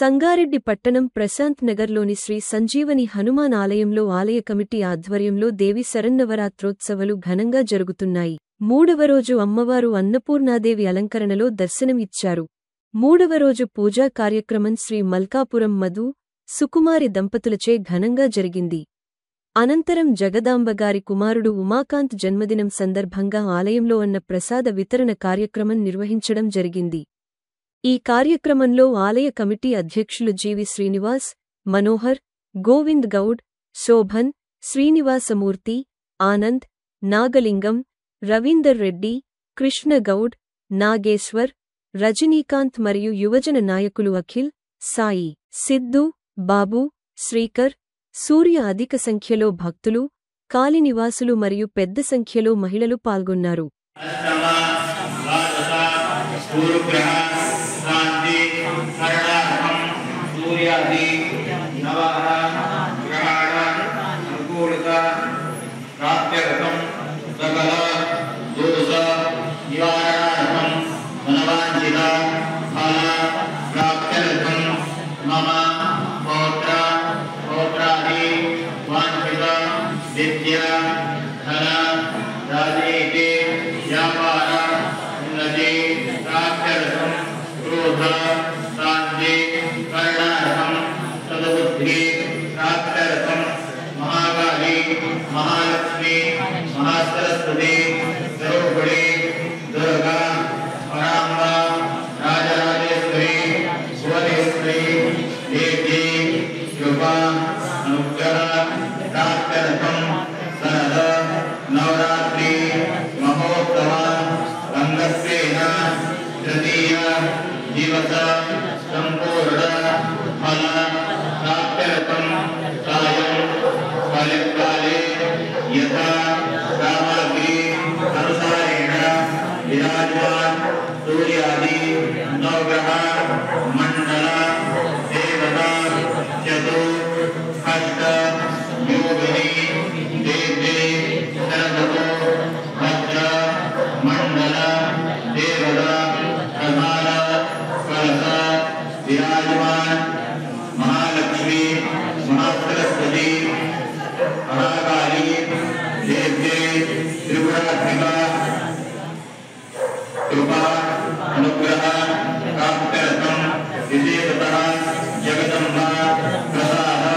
సంగారెడ్డి పట్టణం ప్రశాంత్ నగర్లోని శ్రీ సంజీవని హనుమాన్ ఆలయంలో ఆలయ కమిటీ ఆధ్వర్యంలో దేవి శరన్నవరాత్రోత్సవాలు ఘనంగా జరుగుతున్నాయి. మూడవ రోజు అమ్మవారు అన్నపూర్ణాదేవి అలంకరణలో దర్శనం ఇచ్చారు. మూడవ రోజు పూజా కార్యక్రమం శ్రీ మల్కాపురం మధు, సుకుమారి దంపతులచే ఘనంగా జరిగింది. అనంతరం జగదాంబగారి కుమారుడు ఉమాకాంత్ జన్మదినం సందర్భంగా ఆలయంలో అన్న ప్రసాద వితరణ కార్యక్రమం నిర్వహించడం జరిగింది. ఈ కార్యక్రమంలో ఆలయ కమిటీ అధ్యక్షులు జీవి శ్రీనివాస్, మనోహర్, గోవింద్ గౌడ్, శోభన్, శ్రీనివాసమూర్తి, ఆనంద్, నాగలింగం, రవీందర్ రెడ్డి, కృష్ణ గౌడ్, నాగేశ్వర్, రజనీకాంత్ మరియు యువజన నాయకులు అఖిల్, సాయి, సిద్ధు, బాబు, శ్రీకర్, సూర్య అధిక సంఖ్యలో భక్తులు, కాలనీవాసులు మరియు పెద్ద సంఖ్యలో మహిళలు పాల్గొన్నారు. महालक्ष्मी महासरस्वती द्रौपदी दुर्गा पराम्बा राजराजेश्वरी भुवनेश्वरी देवी कृपा अनुग्रह प्राप्त्यर्थं शरद नवरात्रि महोत्सव रंगस्वेन तृतीय दिवस संपूर्ण फल प्राप्त्यर्थं सायं काले यथा सामग्री अनुसारेण विराजमान सूर्यादि नवग्रह मंडल देवता चतुष्ट योगिनी देवी सर्वतो भद्र मंडल देवता प्रधान कलश विराजमान महालक्ष्मी महासरस्वती महाकाली देवी त्रिपुरात्मिका कृपा अनुग्रह प्राप्त्यर्थं विशेषतः जगदम्बा प्रसाद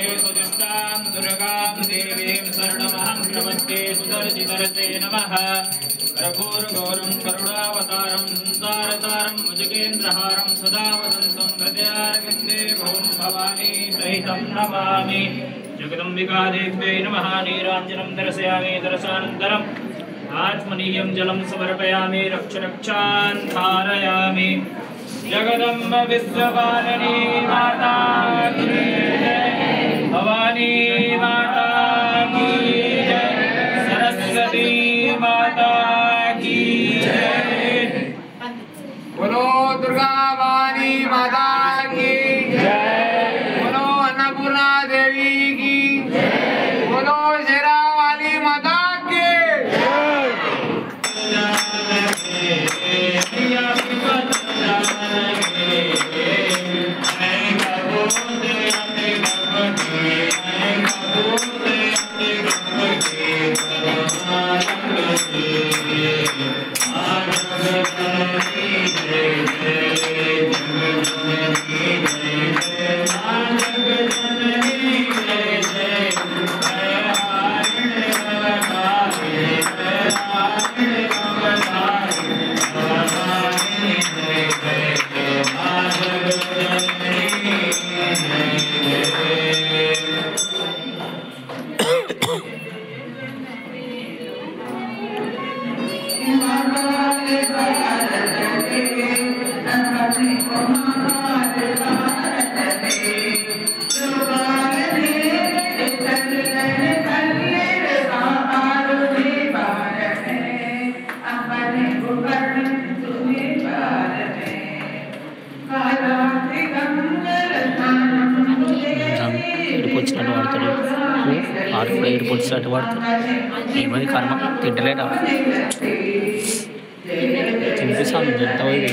काले सुदिष्टां दुर्गां देवीं शरणमहं प्रपद्ये सुदर्शितरसे नमः कर्पूरगौरं करुणावतारं संसारसारं भुजगेन्द्रहारं सदा वसन्तं हृदयारविन्दे भवं भवानी सहितं नमामि जगदम्बिका देव्यै नमः नीराञ्जनं दर्शयामि दर्शानन्तरम् आत्मनीयं जलं समर्पयामि रक्षरक्षान् धारयामि जगदम्ब विश्वपालिनी माता की जय भवानी माता की जय सरस्वती माता की जय बोलो दुर्गा भवानी माता की जय बोलो अन्नपूर्णा देवी की जय बोलो शेरा वाली माता की ఎయిర్పోర్ట్స్ వాడతాడు ఆరు కూడా ఎయిర్పోర్ట్స్ అటు వాడతాడు ఏమది కర్మ తింటలేడా తినిపిస్తాను ఎంత ఏమే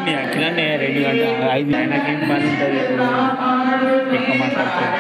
మీ అక్కడనే 2 గంటలు 5 ఆయనకి ఏం పని ఉంటుంది ఎక్కువ మాట్లాడుతుంది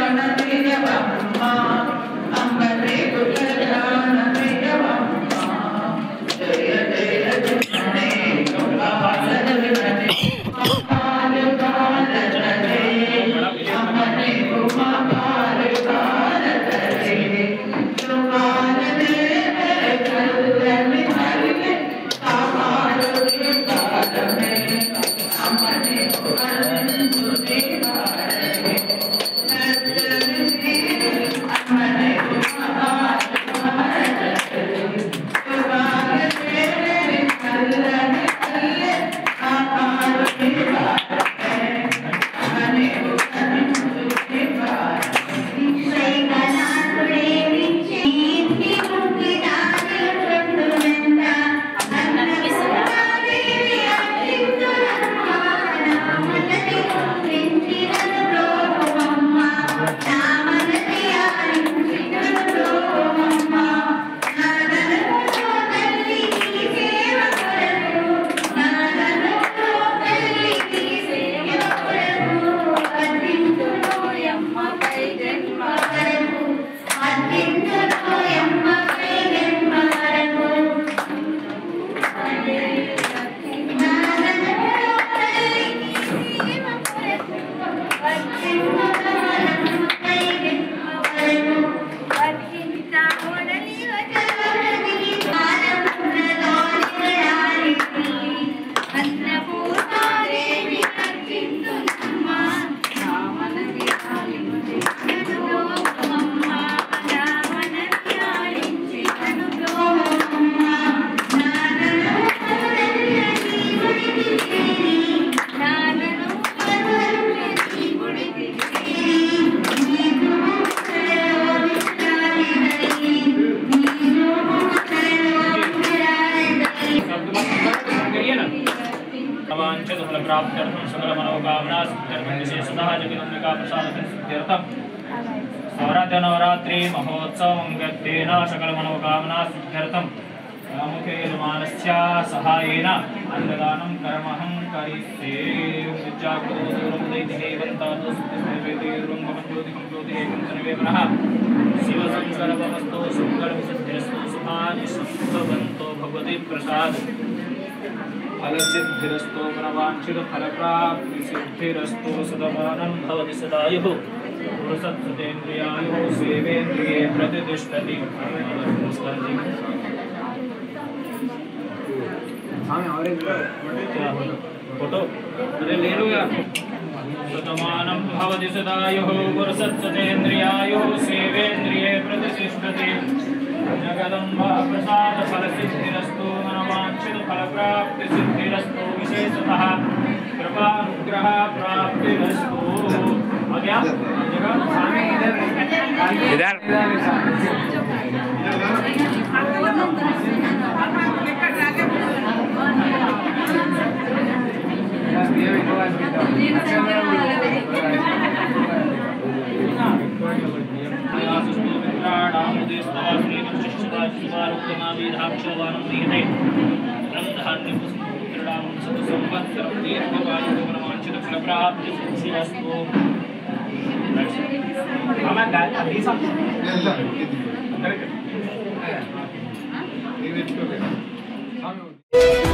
Thank you. सदा जगदम्बिका प्रसादसिद्ध्यर्थं नवरात्र नवरात्रि महोत्सवं गतेन सकलमनोकामना सिद्ध्यर्थं मुखे यजमानस्य सहायेन अन्नदानं कर्महं करिष्ये विद्याकृतोदयदेवन्तातो सुखमेवेदेवं भवज्योतिकं ज्योतिरेकं सर्वेमनः शिवसंकल्पमस्तो सुकल्पसिद्धिरस्तु सुखानि सत्त्ववन्तो भगवति प्रसाद फलसिद्धिरस्तु प्रवाञ्छितफलप्राप्तिसिद्धिरस्तु सदमानं भवति सदायुः पुरुषत्सतेन्द्रियायुः सेवेन्द्रिये प्रतिष्ठति फोटो अरे ले लो यार सतमानं भवति सदायुः पुरुषत्सतेन्द्रियायुः सेवेन्द्रिये प्रतिष्ठति जगदम्बा प्रसाद फलसिद्धिरस्तु मनोवाञ्छितफलप्राप्तिसिद्धिरस्तु विशेषतः कृपानुग्रह प्राप्तिरस्तु आ गया जगह स्वामी इधर Amen.